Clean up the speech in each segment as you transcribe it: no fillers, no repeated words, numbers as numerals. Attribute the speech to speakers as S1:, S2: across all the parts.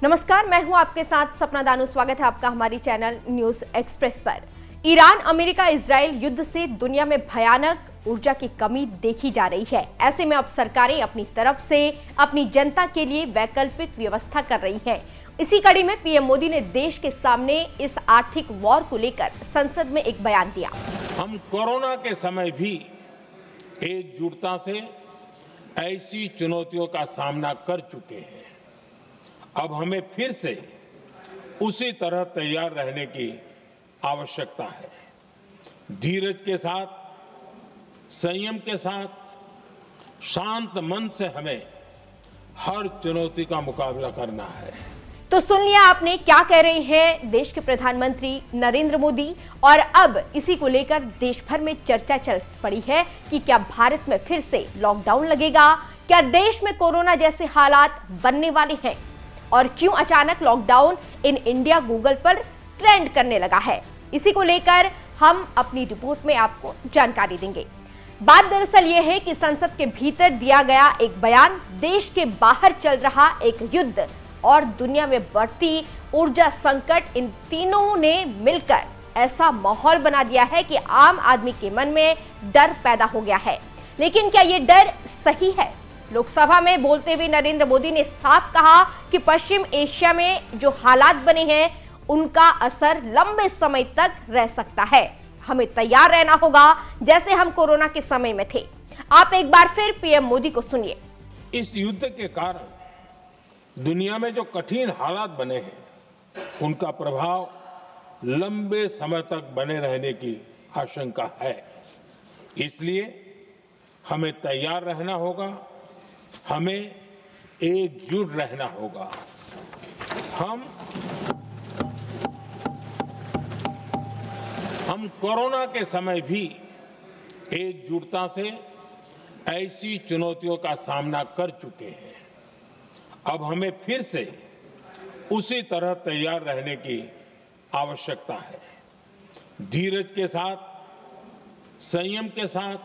S1: नमस्कार, मैं हूं आपके साथ सपना दानू। स्वागत है आपका हमारी चैनल न्यूज एक्सप्रेस पर। ईरान, अमेरिका, इजराइल युद्ध से दुनिया में भयानक ऊर्जा की कमी देखी जा रही है। ऐसे में अब सरकारें अपनी तरफ से अपनी जनता के लिए वैकल्पिक व्यवस्था कर रही हैं। इसी कड़ी में पीएम मोदी ने देश के सामने इस आर्थिक वॉर को लेकर संसद में एक बयान दिया।
S2: हम कोरोना के समय भी एकजुटता से ऐसी चुनौतियों का सामना कर चुके हैं। अब हमें फिर से उसी तरह तैयार रहने की आवश्यकता है। धीरज के साथ, संयम के साथ, शांत मन से हमें हर चुनौती का मुकाबला करना है।
S1: तो सुन लिया आपने क्या कह रहे हैं देश के प्रधानमंत्री नरेंद्र मोदी। और अब इसी को लेकर देश भर में चर्चा चल पड़ी है कि क्या भारत में फिर से लॉकडाउन लगेगा, क्या देश में कोरोना जैसे हालात बनने वाले हैं और क्यों अचानक लॉकडाउन इन इंडिया गूगल पर ट्रेंड करने लगा है। इसी को लेकर हम अपनी रिपोर्ट में आपको जानकारी देंगे। बात दरअसल ये है कि संसद के भीतर दिया गया एक बयान देश के बाहर चल रहा एक युद्ध और दुनिया में बढ़ती ऊर्जा संकट, इन तीनों ने मिलकर ऐसा माहौल बना दिया है कि आम आदमी के मन में डर पैदा हो गया है। लेकिन क्या ये डर सही है? लोकसभा में बोलते हुए नरेंद्र मोदी ने साफ कहा कि पश्चिम एशिया में जो हालात बने हैं उनका असर लंबे समय तक रह सकता है। हमें तैयार रहना होगा जैसे हम कोरोना के समय में थे। आप एक बार फिर पीएम मोदी को सुनिए।
S2: इस युद्ध के कारण दुनिया में जो कठिन हालात बने हैं उनका प्रभाव लंबे समय तक बने रहने की आशंका है। इसलिए हमें तैयार रहना होगा, हमें एकजुट रहना होगा। हम कोरोना के समय भी एकजुटता से ऐसी चुनौतियों का सामना कर चुके हैं। अब हमें फिर से उसी तरह तैयार रहने की आवश्यकता है। धीरज के साथ, संयम के साथ,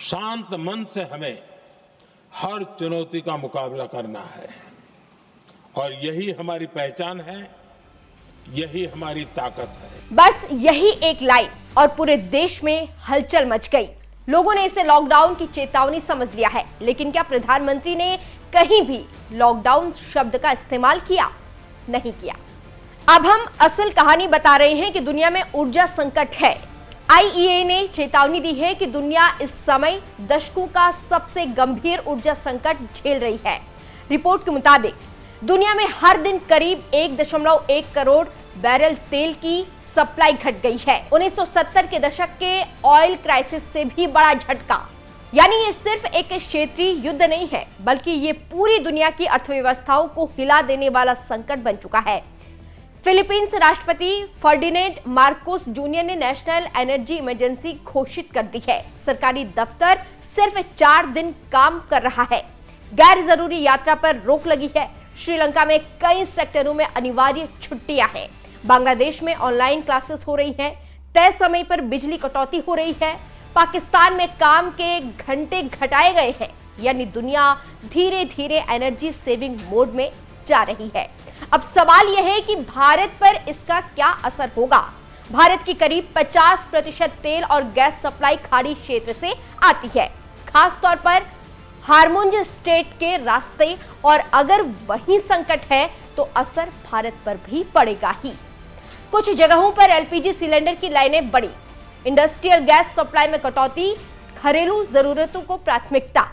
S2: शांत मन से हमें हर चुनौती का मुकाबला करना है और यही हमारी पहचान है, यही हमारी ताकत है।
S1: बस यही एक लाइन और पूरे देश में हलचल मच गई। लोगों ने इसे लॉकडाउन की चेतावनी समझ लिया है। लेकिन क्या प्रधानमंत्री ने कहीं भी लॉकडाउन शब्द का इस्तेमाल किया? नहीं किया। अब हम असल कहानी बता रहे हैं कि दुनिया में ऊर्जा संकट है। आईईए ने चेतावनी दी है कि दुनिया इस समय दशकों का सबसे गंभीर ऊर्जा संकट झेल रही है। रिपोर्ट के मुताबिक दुनिया में हर दिन करीब 1.1 करोड़ बैरल तेल की सप्लाई घट गई है। 1970 के दशक के ऑयल क्राइसिस से भी बड़ा झटका। यानी ये सिर्फ एक क्षेत्रीय युद्ध नहीं है, बल्कि ये पूरी दुनिया की अर्थव्यवस्थाओं को हिला देने वाला संकट बन चुका है। फिलीपींस राष्ट्रपति फर्डिनेंड मार्कोस जूनियर ने नेशनल एनर्जी इमरजेंसी घोषित कर दी है। सरकारी दफ्तर सिर्फ 4 दिन काम कर रहा है। गैर जरूरी यात्रा पर रोक लगी है। श्रीलंका में कई सेक्टरों में अनिवार्य छुट्टियां हैं। बांग्लादेश में ऑनलाइन क्लासेस हो रही हैं। तय समय पर बिजली कटौती हो रही है। पाकिस्तान में काम के घंटे घटाए गए हैं। यानी दुनिया धीरे धीरे एनर्जी सेविंग मोड में जा रही है। अब सवाल यह है कि भारत पर इसका क्या असर होगा। भारत की करीब 50% तेल और गैस सप्लाई खाड़ी क्षेत्र से आती है, खास तौर पर हार्मुंज स्ट्रेट के रास्ते। और अगर वही संकट है तो असर भारत पर भी पड़ेगा ही। कुछ जगहों पर एलपीजी सिलेंडर की लाइनें बढ़ी, इंडस्ट्रियल गैस सप्लाई में कटौती, घरेलू जरूरतों को प्राथमिकता।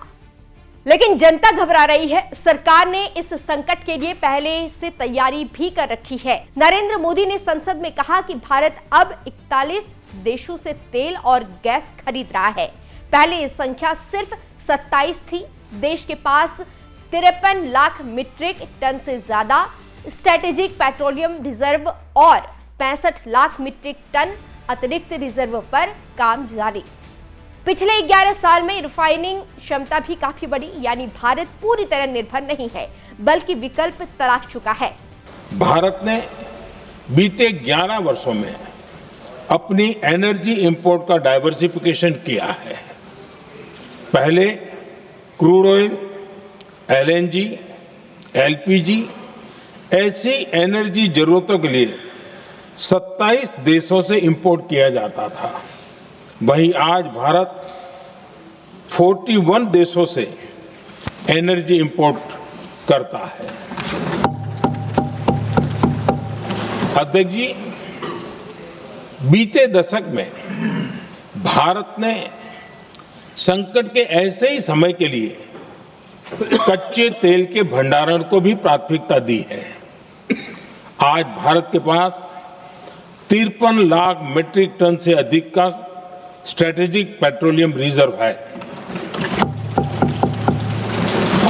S1: लेकिन जनता घबरा रही है। सरकार ने इस संकट के लिए पहले से तैयारी भी कर रखी है। नरेंद्र मोदी ने संसद में कहा कि भारत अब 41 देशों से तेल और गैस खरीद रहा है। पहले ये संख्या सिर्फ 27 थी। देश के पास 53 लाख मीट्रिक टन से ज्यादा स्ट्रेटेजिक पेट्रोलियम रिजर्व और 65 लाख मीट्रिक टन अतिरिक्त रिजर्व पर काम जारी। पिछले 11 साल में रिफाइनिंग क्षमता भी काफी बढ़ी। यानी भारत पूरी तरह निर्भर नहीं है, बल्कि विकल्प तलाश चुका है।
S2: भारत ने बीते 11 वर्षों में अपनी एनर्जी इंपोर्ट का डाइवर्सिफिकेशन किया है। पहले क्रूड ऑयल, एलएनजी, एलपीजी, ऐसी एनर्जी जरूरतों के लिए 27 देशों से इंपोर्ट किया जाता था। वहीं आज भारत 41 देशों से एनर्जी इंपोर्ट करता है। अध्यक्ष जी, बीते दशक में भारत ने संकट के ऐसे ही समय के लिए कच्चे तेल के भंडारण को भी प्राथमिकता दी है। आज भारत के पास 53 लाख मीट्रिक टन से अधिक का स्ट्रेटेजिक पेट्रोलियम रिजर्व है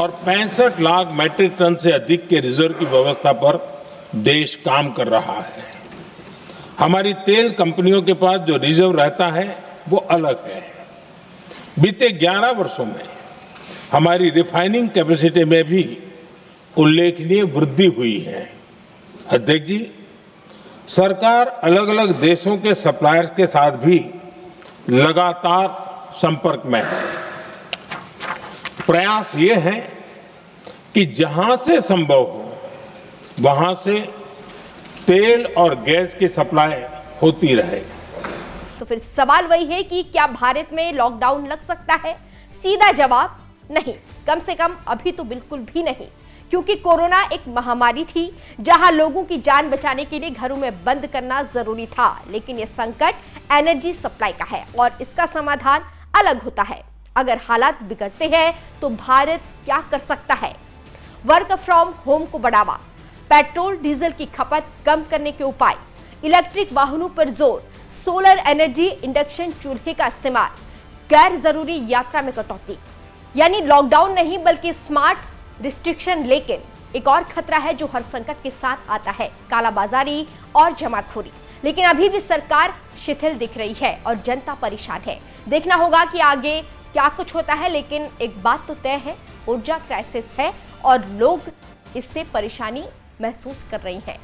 S2: और 65 लाख मीट्रिक टन से अधिक के रिजर्व की व्यवस्था पर देश काम कर रहा है। हमारी तेल कंपनियों के पास जो रिजर्व रहता है वो अलग है। बीते 11 वर्षों में हमारी रिफाइनिंग कैपेसिटी में भी उल्लेखनीय वृद्धि हुई है। अध्यक्ष जी, सरकार अलग अलग देशों के सप्लायर्स के साथ भी लगातार संपर्क में है। प्रयास ये है कि जहां से संभव हो वहां से तेल और गैस की सप्लाई होती रहे।
S1: तो फिर सवाल वही है कि क्या भारत में लॉकडाउन लग सकता है? सीधा जवाब नहीं, कम से कम अभी तो बिल्कुल भी नहीं, क्योंकि कोरोना एक महामारी थी जहां लोगों की जान बचाने के लिए घरों में बंद करना जरूरी था। लेकिन यह संकट एनर्जी सप्लाई का है और इसका समाधान अलग होता है। अगर हालात बिगड़ते हैं तो भारत क्या कर सकता है? वर्क फ्रॉम होम को बढ़ावा, पेट्रोल डीजल की खपत कम करने के उपाय, इलेक्ट्रिक वाहनों पर जोर, सोलर एनर्जी, इंडक्शन चूल्हे का इस्तेमाल, गैर जरूरी यात्रा में कटौती। यानी लॉकडाउन नहीं बल्कि स्मार्ट रिस्ट्रिक्शन। लेकिन एक और खतरा है जो हर संकट के साथ आता है, कालाबाजारी और जमाखोरी। लेकिन अभी भी सरकार शिथिल दिख रही है और जनता परेशान है। देखना होगा कि आगे क्या कुछ होता है। लेकिन एक बात तो तय है, ऊर्जा क्राइसिस है और लोग इससे परेशानी महसूस कर रही हैं।